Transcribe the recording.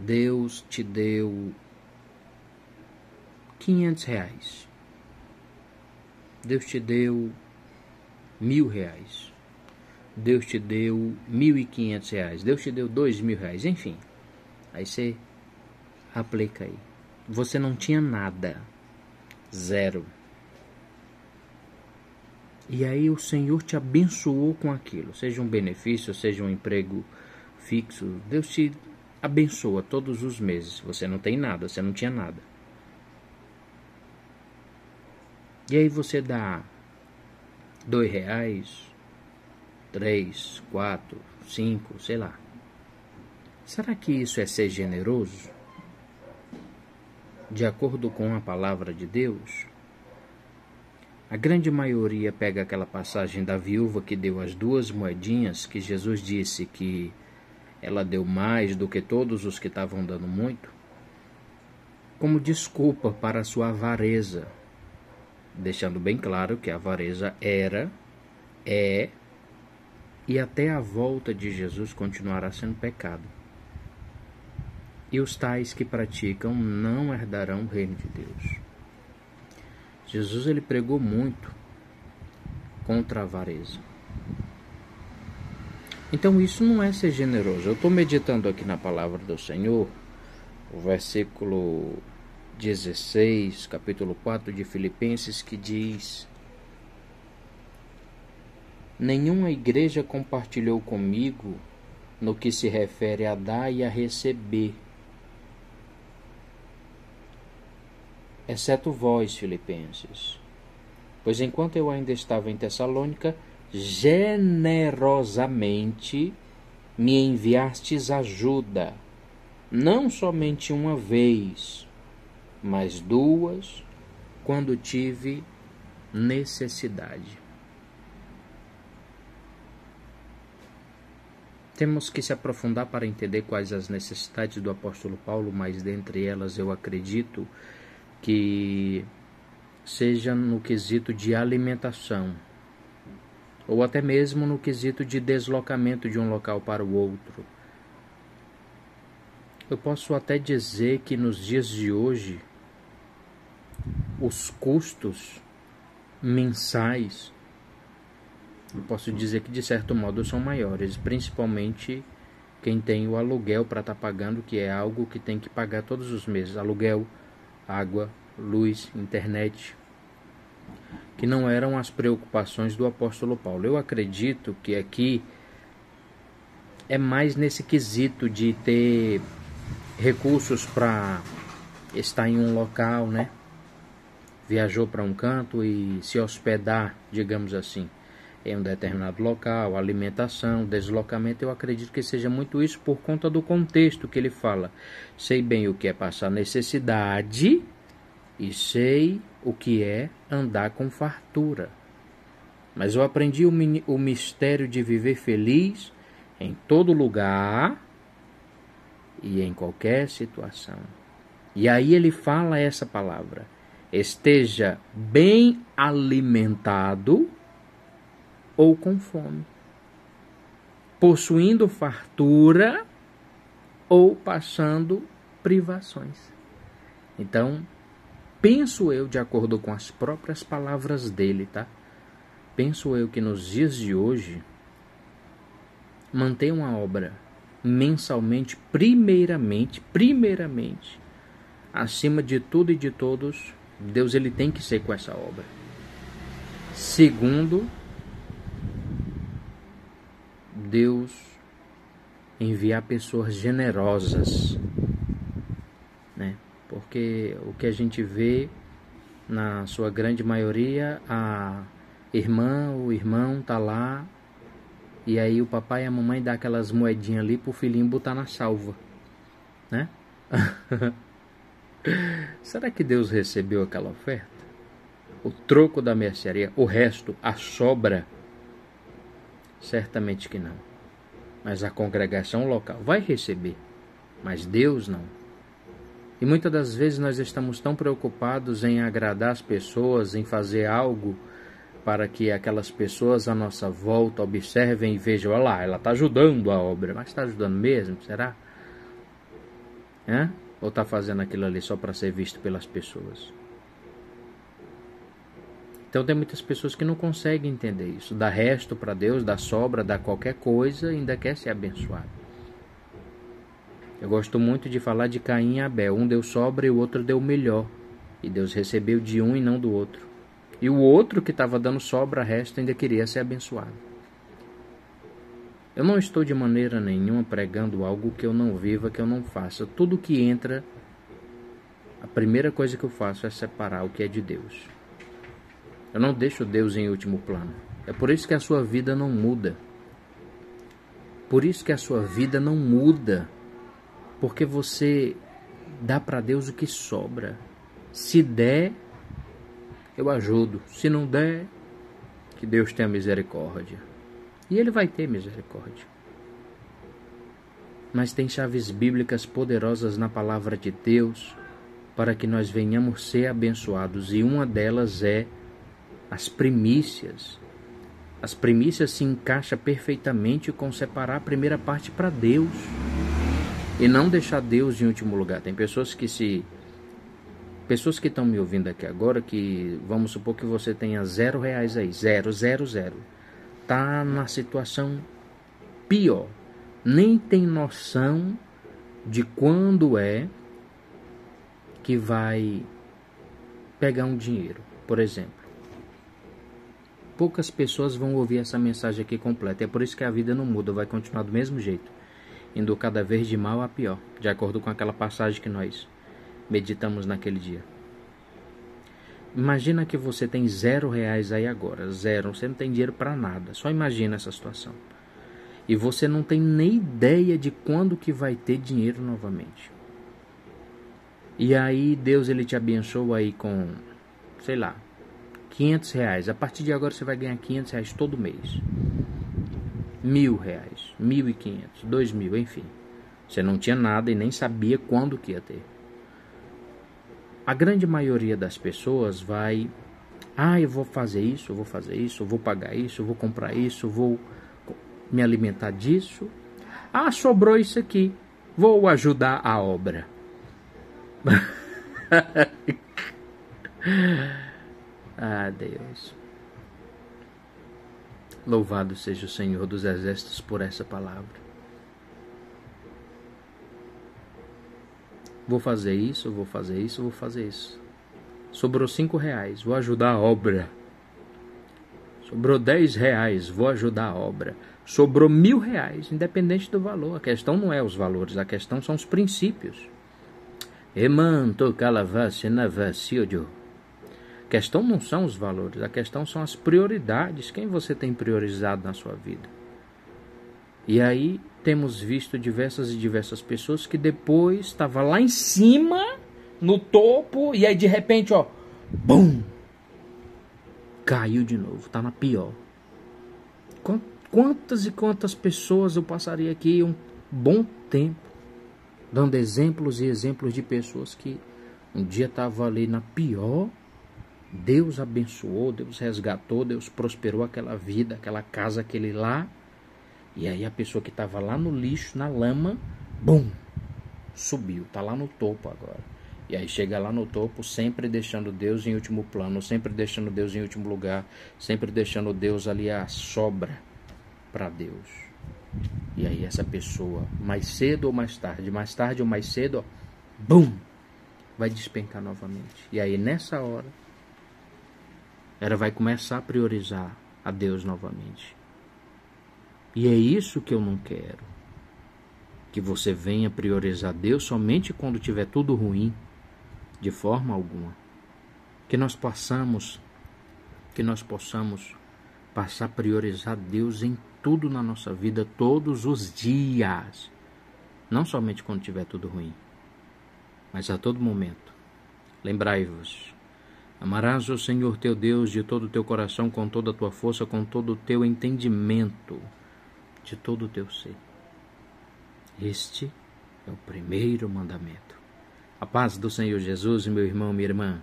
Deus te deu R$ 500. Deus te deu R$ 1.000. Deus te deu R$ 1.500. Deus te deu R$ 2.000. Enfim, aí você aplica aí. Você não tinha nada. Zero. E aí o Senhor te abençoou com aquilo. Seja um benefício, seja um emprego fixo. Deus te abençoa todos os meses. Você não tem nada, você não tinha nada. E aí você dá R$ 2, 3, 4, 5, sei lá. Será que isso é ser generoso? De acordo com a palavra de Deus? A grande maioria pega aquela passagem da viúva que deu as 2 moedinhas, que Jesus disse que ela deu mais do que todos os que estavam dando muito, como desculpa para a sua avareza, deixando bem claro que a avareza era, é e até a volta de Jesus continuará sendo pecado. E os tais que praticam não herdarão o reino de Deus. Jesus ele pregou muito contra a avareza. Então isso não é ser generoso. Eu estou meditando aqui na palavra do Senhor, o versículo 16, capítulo 4 de Filipenses, que diz: nenhuma igreja compartilhou comigo no que se refere a dar e a receber, exceto vós, Filipenses. Pois enquanto eu ainda estava em Tessalônica, generosamente me enviastes ajuda, não somente uma vez, mas 2, quando tive necessidade. Temos que se aprofundar para entender quais as necessidades do apóstolo Paulo, mas dentre elas eu acredito que seja no quesito de alimentação, ou até mesmo no quesito de deslocamento de um local para o outro. Eu posso até dizer que nos dias de hoje, os custos mensais, eu posso dizer que de certo modo são maiores, principalmente quem tem o aluguel para estar pagando, que é algo que tem que pagar todos os meses, aluguel, água, luz, internet, que não eram as preocupações do apóstolo Paulo. Eu acredito que aqui é mais nesse quesito de ter recursos para estar em um local, né? Viajou para um canto e se hospedar, digamos assim, em um determinado local, alimentação, deslocamento. Eu acredito que seja muito isso por conta do contexto que ele fala. Sei bem o que é passar necessidade e sei o que é andar com fartura. Mas eu aprendi o mistério de viver feliz em todo lugar e em qualquer situação. E aí ele fala essa palavra: esteja bem alimentado ou com fome, possuindo fartura ou passando privações. Então, penso eu, de acordo com as próprias palavras dele, tá? Penso eu que nos dias de hoje, manter uma obra mensalmente, primeiramente, acima de tudo e de todos, Deus ele tem que ser com essa obra. Segundo, Deus enviar pessoas generosas, né? Porque o que a gente vê, na sua grande maioria, a irmã, o irmão tá lá, e aí o papai e a mamãe dá aquelas moedinhas ali pro filhinho botar na salva, né? Será que Deus recebeu aquela oferta? O troco da mercearia, o resto, a sobra? Certamente que não. Mas a congregação local vai receber, mas Deus não. E muitas das vezes nós estamos tão preocupados em agradar as pessoas, em fazer algo para que aquelas pessoas à nossa volta observem e vejam: olha lá, ela está ajudando a obra. Mas está ajudando mesmo? Será? Ou está fazendo aquilo ali só para ser visto pelas pessoas? Então tem muitas pessoas que não conseguem entender isso. Dá resto para Deus, dá sobra, dá qualquer coisa e ainda quer ser abençoado. Eu gosto muito de falar de Caim e Abel. Um deu sobra e o outro deu melhor. E Deus recebeu de um e não do outro. E o outro que estava dando sobra, resto, ainda queria ser abençoado. Eu não estou de maneira nenhuma pregando algo que eu não viva, que eu não faça. Tudo que entra, a primeira coisa que eu faço é separar o que é de Deus. Eu não deixo Deus em último plano. É por isso que a sua vida não muda. Por isso que a sua vida não muda. Porque você dá para Deus o que sobra. Se der, eu ajudo. Se não der, que Deus tenha misericórdia. E Ele vai ter misericórdia. Mas tem chaves bíblicas poderosas na palavra de Deus para que nós venhamos ser abençoados. E uma delas é as primícias. As primícias se encaixam perfeitamente com separar a primeira parte para Deus. E não deixar Deus em último lugar. Tem pessoas que estão me ouvindo aqui agora, que vamos supor que você tenha R$0 aí, 0, 0, 0. Tá na situação pior. Nem tem noção de quando é que vai pegar um dinheiro, por exemplo. Poucas pessoas vão ouvir essa mensagem aqui completa. É por isso que a vida não muda, vai continuar do mesmo jeito, indo cada vez de mal a pior, de acordo com aquela passagem que nós meditamos naquele dia. Imagina que você tem R$0 aí agora, zero, você não tem dinheiro para nada, só imagina essa situação. E você não tem nem ideia de quando que vai ter dinheiro novamente. E aí Deus ele te abençoa aí com, sei lá, R$500. A partir de agora você vai ganhar R$500 todo mês. R$1.000, 1.500, 2.000, enfim. Você não tinha nada e nem sabia quando que ia ter. A grande maioria das pessoas vai... eu vou fazer isso, eu vou fazer isso, eu vou pagar isso, eu vou comprar isso, eu vou me alimentar disso. Sobrou isso aqui. Vou ajudar a obra. Deus. Louvado seja o Senhor dos Exércitos por essa palavra. Vou fazer isso, vou fazer isso, vou fazer isso. Sobrou R$5, vou ajudar a obra. Sobrou R$10, vou ajudar a obra. Sobrou R$1.000, independente do valor. A questão não é os valores, a questão são os princípios. A questão não são os valores, a questão são as prioridades. Quem você tem priorizado na sua vida? E aí temos visto diversas pessoas que depois estava lá em cima, no topo, e aí de repente, bum! Caiu de novo, tá na pior. Quantas e quantas pessoas eu passaria aqui um bom tempo dando exemplos e exemplos de pessoas que um dia estavam ali na pior. Deus abençoou, Deus resgatou, Deus prosperou aquela vida, aquela casa, aquele lá. E aí a pessoa que estava lá no lixo, na lama, bum, subiu, tá lá no topo agora. E aí chega lá no topo, sempre deixando Deus em último plano, sempre deixando Deus em último lugar, sempre deixando Deus ali a sobra para Deus. E aí essa pessoa, mais cedo ou mais tarde ou mais cedo, bum, vai despencar novamente. E aí nessa hora, ela vai começar a priorizar a Deus novamente. E é isso que eu não quero. Que você venha priorizar Deus somente quando tiver tudo ruim, de forma alguma. Que nós possamos passar a priorizar Deus em tudo na nossa vida, todos os dias. Não somente quando tiver tudo ruim, mas a todo momento. Lembrai-vos: amarás o Senhor teu Deus de todo o teu coração, com toda a tua força, com todo o teu entendimento, de todo o teu ser. Este é o primeiro mandamento. A paz do Senhor Jesus, meu irmão, minha irmã.